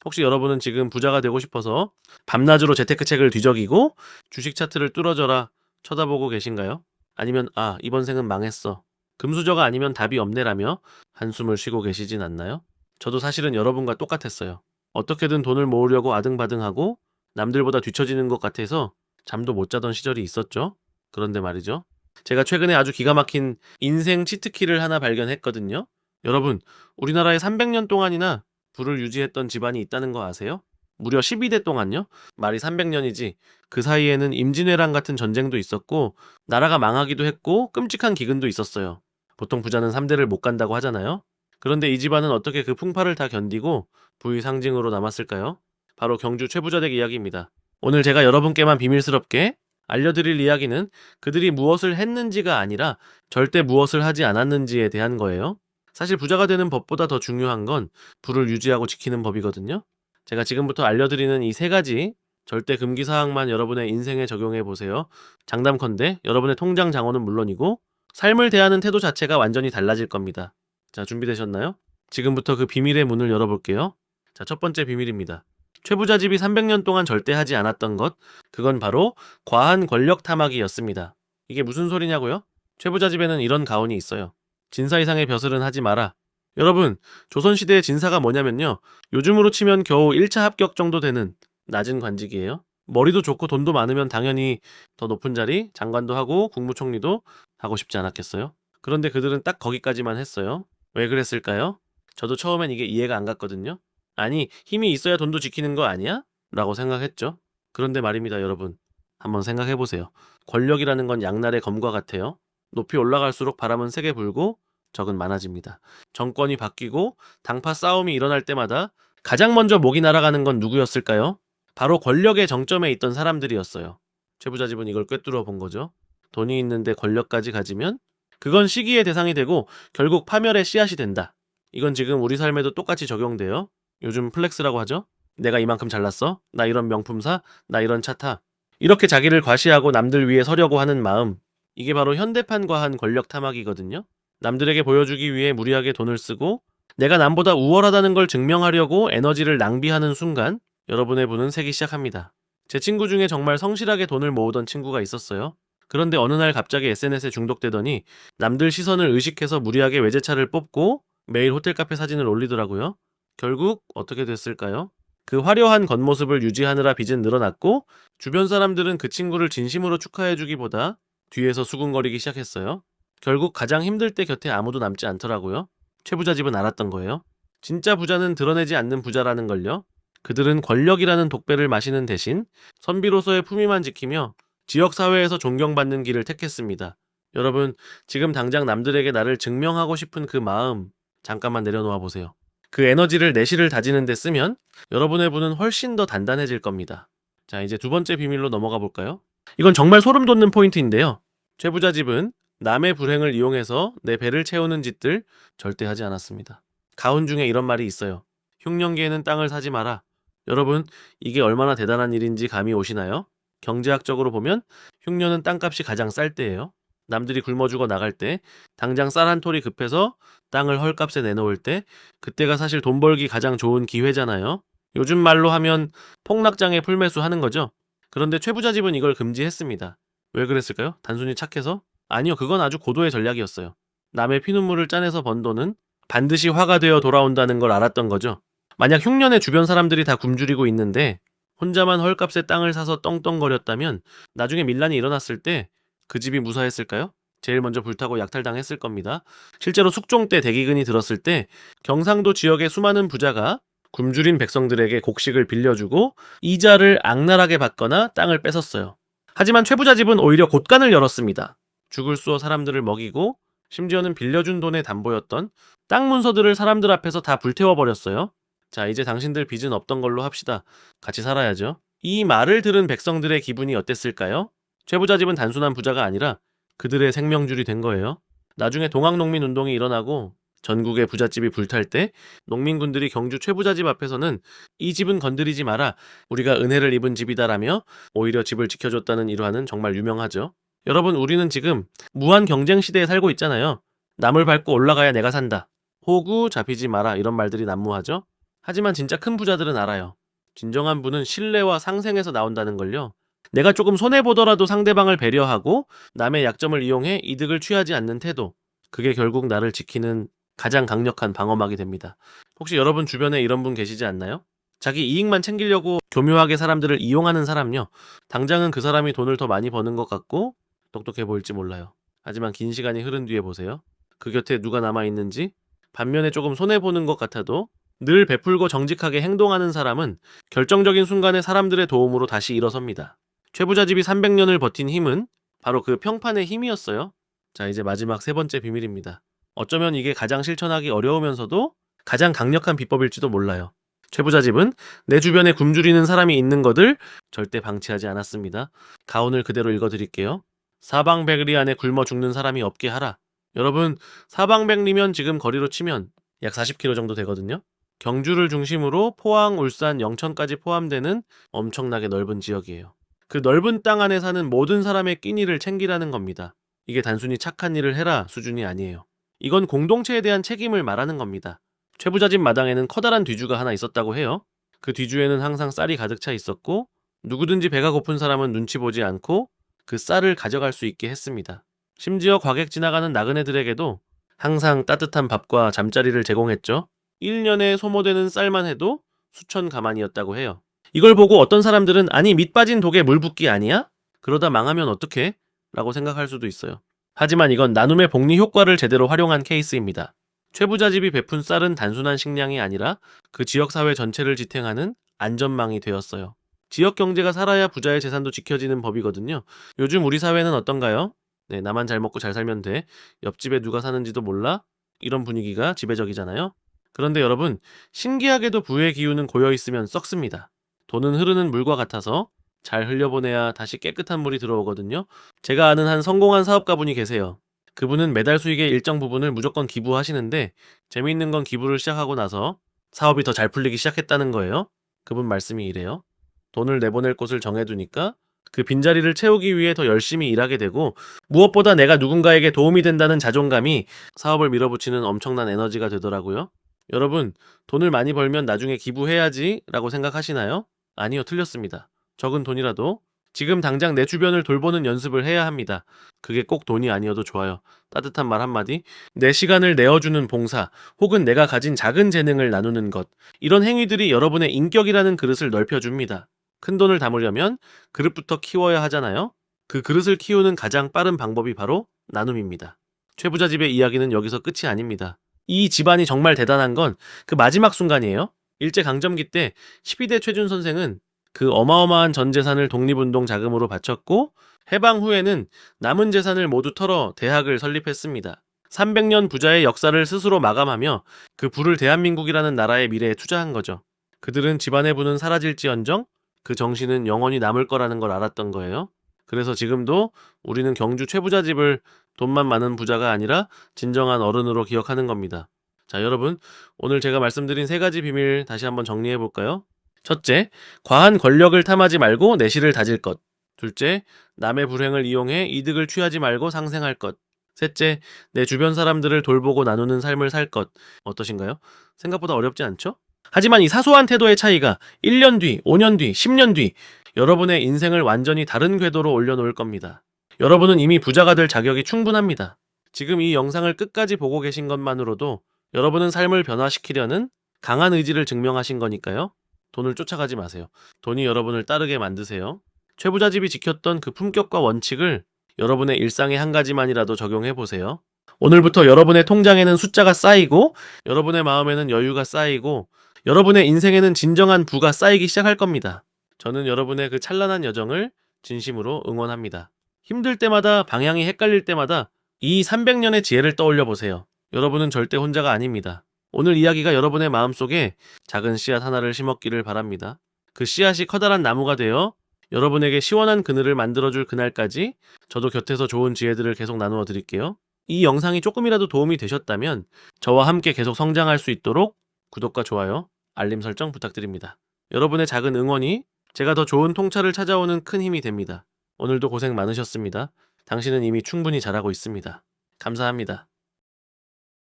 혹시 여러분은 지금 부자가 되고 싶어서 밤낮으로 재테크책을 뒤적이고 주식 차트를 뚫어져라 쳐다보고 계신가요? 아니면 이번 생은 망했어. 금수저가 아니면 답이 없네라며 한숨을 쉬고 계시진 않나요? 저도 사실은 여러분과 똑같았어요. 어떻게든 돈을 모으려고 아등바등하고 남들보다 뒤처지는 것 같아서 잠도 못 자던 시절이 있었죠. 그런데 말이죠. 제가 최근에 아주 기가 막힌 인생 치트키를 하나 발견했거든요. 여러분, 우리나라에 300년 동안이나 부를 유지했던 집안이 있다는 거 아세요? 무려 12대 동안요? 말이 300년이지. 그 사이에는 임진왜란 같은 전쟁도 있었고 나라가 망하기도 했고 끔찍한 기근도 있었어요. 보통 부자는 3대를 못 간다고 하잖아요. 그런데 이 집안은 어떻게 그 풍파를 다 견디고 부의 상징으로 남았을까요? 바로 경주 최부자댁 이야기입니다. 오늘 제가 여러분께만 비밀스럽게 알려드릴 이야기는 그들이 무엇을 했는지가 아니라 절대 무엇을 하지 않았는지에 대한 거예요. 사실 부자가 되는 법보다 더 중요한 건 부를 유지하고 지키는 법이거든요. 제가 지금부터 알려드리는 이 세 가지 절대 금기 사항만 여러분의 인생에 적용해 보세요. 장담컨대 여러분의 통장 장어는 물론이고 삶을 대하는 태도 자체가 완전히 달라질 겁니다. 자, 준비되셨나요? 지금부터 그 비밀의 문을 열어볼게요. 자, 첫 번째 비밀입니다. 최부자 집이 300년 동안 절대 하지 않았던 것, 그건 바로 과한 권력 탐하기였습니다. 이게 무슨 소리냐고요? 최부자 집에는 이런 가훈이 있어요. 진사 이상의 벼슬은 하지 마라. 여러분, 조선시대의 진사가 뭐냐면요. 요즘으로 치면 겨우 1차 합격 정도 되는 낮은 관직이에요. 머리도 좋고 돈도 많으면 당연히 더 높은 자리, 장관도 하고 국무총리도 하고 싶지 않았겠어요? 그런데 그들은 딱 거기까지만 했어요. 왜 그랬을까요? 저도 처음엔 이게 이해가 안 갔거든요. 아니, 힘이 있어야 돈도 지키는 거 아니야? 라고 생각했죠. 그런데 말입니다, 여러분. 한번 생각해보세요. 권력이라는 건 양날의 검과 같아요. 높이 올라갈수록 바람은 세게 불고 적은 많아집니다. 정권이 바뀌고 당파 싸움이 일어날 때마다 가장 먼저 목이 날아가는 건 누구였을까요? 바로 권력의 정점에 있던 사람들이었어요. 최부자 집은 이걸 꿰뚫어 본 거죠. 돈이 있는데 권력까지 가지면 그건 시기의 대상이 되고 결국 파멸의 씨앗이 된다. 이건 지금 우리 삶에도 똑같이 적용돼요. 요즘 플렉스라고 하죠. 내가 이만큼 잘났어? 나 이런 명품 사? 나 이런 차 타? 이렇게 자기를 과시하고 남들 위에 서려고 하는 마음. 이게 바로 현대판 과한 권력 탐악이거든요. 남들에게 보여주기 위해 무리하게 돈을 쓰고 내가 남보다 우월하다는 걸 증명하려고 에너지를 낭비하는 순간 여러분의 부는 새기 시작합니다. 제 친구 중에 정말 성실하게 돈을 모으던 친구가 있었어요. 그런데 어느 날 갑자기 SNS에 중독되더니 남들 시선을 의식해서 무리하게 외제차를 뽑고 매일 호텔 카페 사진을 올리더라고요. 결국 어떻게 됐을까요? 그 화려한 겉모습을 유지하느라 빚은 늘어났고 주변 사람들은 그 친구를 진심으로 축하해주기보다 뒤에서 수군거리기 시작했어요. 결국 가장 힘들 때 곁에 아무도 남지 않더라고요. 최부자 집은 알았던 거예요. 진짜 부자는 드러내지 않는 부자라는 걸요. 그들은 권력이라는 독배를 마시는 대신 선비로서의 품위만 지키며 지역사회에서 존경받는 길을 택했습니다. 여러분, 지금 당장 남들에게 나를 증명하고 싶은 그 마음 잠깐만 내려놓아 보세요. 그 에너지를 내실을 다지는 데 쓰면 여러분의 부는 훨씬 더 단단해질 겁니다. 자, 이제 두 번째 비밀로 넘어가 볼까요? 이건 정말 소름 돋는 포인트인데요. 최부자 집은 남의 불행을 이용해서 내 배를 채우는 짓들 절대 하지 않았습니다. 가훈 중에 이런 말이 있어요. 흉년기에는 땅을 사지 마라. 여러분, 이게 얼마나 대단한 일인지 감이 오시나요? 경제학적으로 보면 흉년은 땅값이 가장 쌀 때예요. 남들이 굶어 죽어 나갈 때, 당장 쌀 한 톨이 급해서 땅을 헐값에 내놓을 때, 그때가 사실 돈 벌기 가장 좋은 기회잖아요. 요즘 말로 하면 폭락장에 풀매수 하는 거죠. 그런데 최부자 집은 이걸 금지했습니다. 왜 그랬을까요? 단순히 착해서? 아니요, 그건 아주 고도의 전략이었어요. 남의 피눈물을 짜내서 번 돈은 반드시 화가 되어 돌아온다는 걸 알았던 거죠. 만약 흉년에 주변 사람들이 다 굶주리고 있는데 혼자만 헐값에 땅을 사서 떵떵거렸다면 나중에 밀란이 일어났을 때 그 집이 무사했을까요? 제일 먼저 불타고 약탈당했을 겁니다. 실제로 숙종 때 대기근이 들었을 때 경상도 지역의 수많은 부자가 굶주린 백성들에게 곡식을 빌려주고 이자를 악랄하게 받거나 땅을 뺏었어요. 하지만 최부자 집은 오히려 곳간을 열었습니다. 죽을 쏘어 사람들을 먹이고 심지어는 빌려준 돈의 담보였던 땅 문서들을 사람들 앞에서 다 불태워버렸어요. 자, 이제 당신들 빚은 없던 걸로 합시다. 같이 살아야죠. 이 말을 들은 백성들의 기분이 어땠을까요? 최부자 집은 단순한 부자가 아니라 그들의 생명줄이 된 거예요. 나중에 동학농민운동이 일어나고 전국의 부잣집이 불탈 때 농민군들이 경주 최부자 집 앞에서는 이 집은 건드리지 마라. 우리가 은혜를 입은 집이다라며 오히려 집을 지켜줬다는 일화는 정말 유명하죠. 여러분, 우리는 지금 무한 경쟁 시대에 살고 있잖아요. 남을 밟고 올라가야 내가 산다. 호구 잡히지 마라 이런 말들이 난무하죠. 하지만 진짜 큰 부자들은 알아요. 진정한 부는 신뢰와 상생에서 나온다는 걸요. 내가 조금 손해보더라도 상대방을 배려하고 남의 약점을 이용해 이득을 취하지 않는 태도. 그게 결국 나를 지키는 가장 강력한 방어막이 됩니다. 혹시 여러분 주변에 이런 분 계시지 않나요? 자기 이익만 챙기려고 교묘하게 사람들을 이용하는 사람요. 당장은 그 사람이 돈을 더 많이 버는 것 같고 똑똑해 보일지 몰라요. 하지만 긴 시간이 흐른 뒤에 보세요. 그 곁에 누가 남아있는지, 반면에 조금 손해보는 것 같아도 늘 베풀고 정직하게 행동하는 사람은 결정적인 순간에 사람들의 도움으로 다시 일어섭니다. 최부자집이 300년을 버틴 힘은 바로 그 평판의 힘이었어요. 자, 이제 마지막 세 번째 비밀입니다. 어쩌면 이게 가장 실천하기 어려우면서도 가장 강력한 비법일지도 몰라요. 최부자집은 내 주변에 굶주리는 사람이 있는 것을 절대 방치하지 않았습니다. 가온을 그대로 읽어드릴게요. 사방백리 안에 굶어 죽는 사람이 없게 하라. 여러분, 사방백리면 지금 거리로 치면 약 40km 정도 되거든요. 경주를 중심으로 포항, 울산, 영천까지 포함되는 엄청나게 넓은 지역이에요. 그 넓은 땅 안에 사는 모든 사람의 끼니를 챙기라는 겁니다. 이게 단순히 착한 일을 해라 수준이 아니에요. 이건 공동체에 대한 책임을 말하는 겁니다. 최부자집 마당에는 커다란 뒤주가 하나 있었다고 해요. 그 뒤주에는 항상 쌀이 가득 차 있었고 누구든지 배가 고픈 사람은 눈치 보지 않고 그 쌀을 가져갈 수 있게 했습니다. 심지어 과객 지나가는 나그네들에게도 항상 따뜻한 밥과 잠자리를 제공했죠. 1년에 소모되는 쌀만 해도 수천 가만이었다고 해요. 이걸 보고 어떤 사람들은 아니 밑 빠진 독에 물 붓기 아니야? 그러다 망하면 어떡해? 라고 생각할 수도 있어요. 하지만 이건 나눔의 복리 효과를 제대로 활용한 케이스입니다. 최부자집이 베푼 쌀은 단순한 식량이 아니라 그 지역사회 전체를 지탱하는 안전망이 되었어요. 지역 경제가 살아야 부자의 재산도 지켜지는 법이거든요. 요즘 우리 사회는 어떤가요? 네, 나만 잘 먹고 잘 살면 돼. 옆집에 누가 사는지도 몰라? 이런 분위기가 지배적이잖아요. 그런데 여러분, 신기하게도 부의 기운은 고여있으면 썩습니다. 돈은 흐르는 물과 같아서 잘 흘려보내야 다시 깨끗한 물이 들어오거든요. 제가 아는 한 성공한 사업가분이 계세요. 그분은 매달 수익의 일정 부분을 무조건 기부하시는데 재미있는 건 기부를 시작하고 나서 사업이 더 잘 풀리기 시작했다는 거예요. 그분 말씀이 이래요. 돈을 내보낼 곳을 정해두니까 그 빈자리를 채우기 위해 더 열심히 일하게 되고 무엇보다 내가 누군가에게 도움이 된다는 자존감이 사업을 밀어붙이는 엄청난 에너지가 되더라고요. 여러분, 돈을 많이 벌면 나중에 기부해야지 라고 생각하시나요? 아니요, 틀렸습니다. 적은 돈이라도 지금 당장 내 주변을 돌보는 연습을 해야 합니다. 그게 꼭 돈이 아니어도 좋아요. 따뜻한 말 한마디, 내 시간을 내어주는 봉사, 혹은 내가 가진 작은 재능을 나누는 것. 이런 행위들이 여러분의 인격이라는 그릇을 넓혀줍니다. 큰 돈을 담으려면 그릇부터 키워야 하잖아요. 그 그릇을 키우는 가장 빠른 방법이 바로 나눔입니다. 최부자집의 이야기는 여기서 끝이 아닙니다. 이 집안이 정말 대단한 건 그 마지막 순간이에요. 일제강점기 때 12대 최준 선생은 그 어마어마한 전 재산을 독립운동 자금으로 바쳤고 해방 후에는 남은 재산을 모두 털어 대학을 설립했습니다. 300년 부자의 역사를 스스로 마감하며 그 부를 대한민국이라는 나라의 미래에 투자한 거죠. 그들은 집안의 부는 사라질지언정 그 정신은 영원히 남을 거라는 걸 알았던 거예요. 그래서 지금도 우리는 경주 최부자집을 돈만 많은 부자가 아니라 진정한 어른으로 기억하는 겁니다. 자, 여러분, 오늘 제가 말씀드린 세 가지 비밀 다시 한번 정리해 볼까요? 첫째, 과한 권력을 탐하지 말고 내실을 다질 것. 둘째, 남의 불행을 이용해 이득을 취하지 말고 상생할 것. 셋째, 내 주변 사람들을 돌보고 나누는 삶을 살 것. 어떠신가요? 생각보다 어렵지 않죠? 하지만 이 사소한 태도의 차이가 1년 뒤, 5년 뒤, 10년 뒤 여러분의 인생을 완전히 다른 궤도로 올려놓을 겁니다. 여러분은 이미 부자가 될 자격이 충분합니다. 지금 이 영상을 끝까지 보고 계신 것만으로도 여러분은 삶을 변화시키려는 강한 의지를 증명하신 거니까요. 돈을 쫓아가지 마세요. 돈이 여러분을 따르게 만드세요. 최부자집이 지켰던 그 품격과 원칙을 여러분의 일상에 한 가지만이라도 적용해 보세요. 오늘부터 여러분의 통장에는 숫자가 쌓이고 여러분의 마음에는 여유가 쌓이고 여러분의 인생에는 진정한 부가 쌓이기 시작할 겁니다. 저는 여러분의 그 찬란한 여정을 진심으로 응원합니다. 힘들 때마다 방향이 헷갈릴 때마다 이 300년의 지혜를 떠올려 보세요. 여러분은 절대 혼자가 아닙니다. 오늘 이야기가 여러분의 마음속에 작은 씨앗 하나를 심었기를 바랍니다. 그 씨앗이 커다란 나무가 되어 여러분에게 시원한 그늘을 만들어줄 그날까지 저도 곁에서 좋은 지혜들을 계속 나누어 드릴게요. 이 영상이 조금이라도 도움이 되셨다면 저와 함께 계속 성장할 수 있도록 구독과 좋아요, 알림 설정 부탁드립니다. 여러분의 작은 응원이 제가 더 좋은 통찰을 찾아오는 큰 힘이 됩니다. 오늘도 고생 많으셨습니다. 당신은 이미 충분히 잘하고 있습니다. 감사합니다.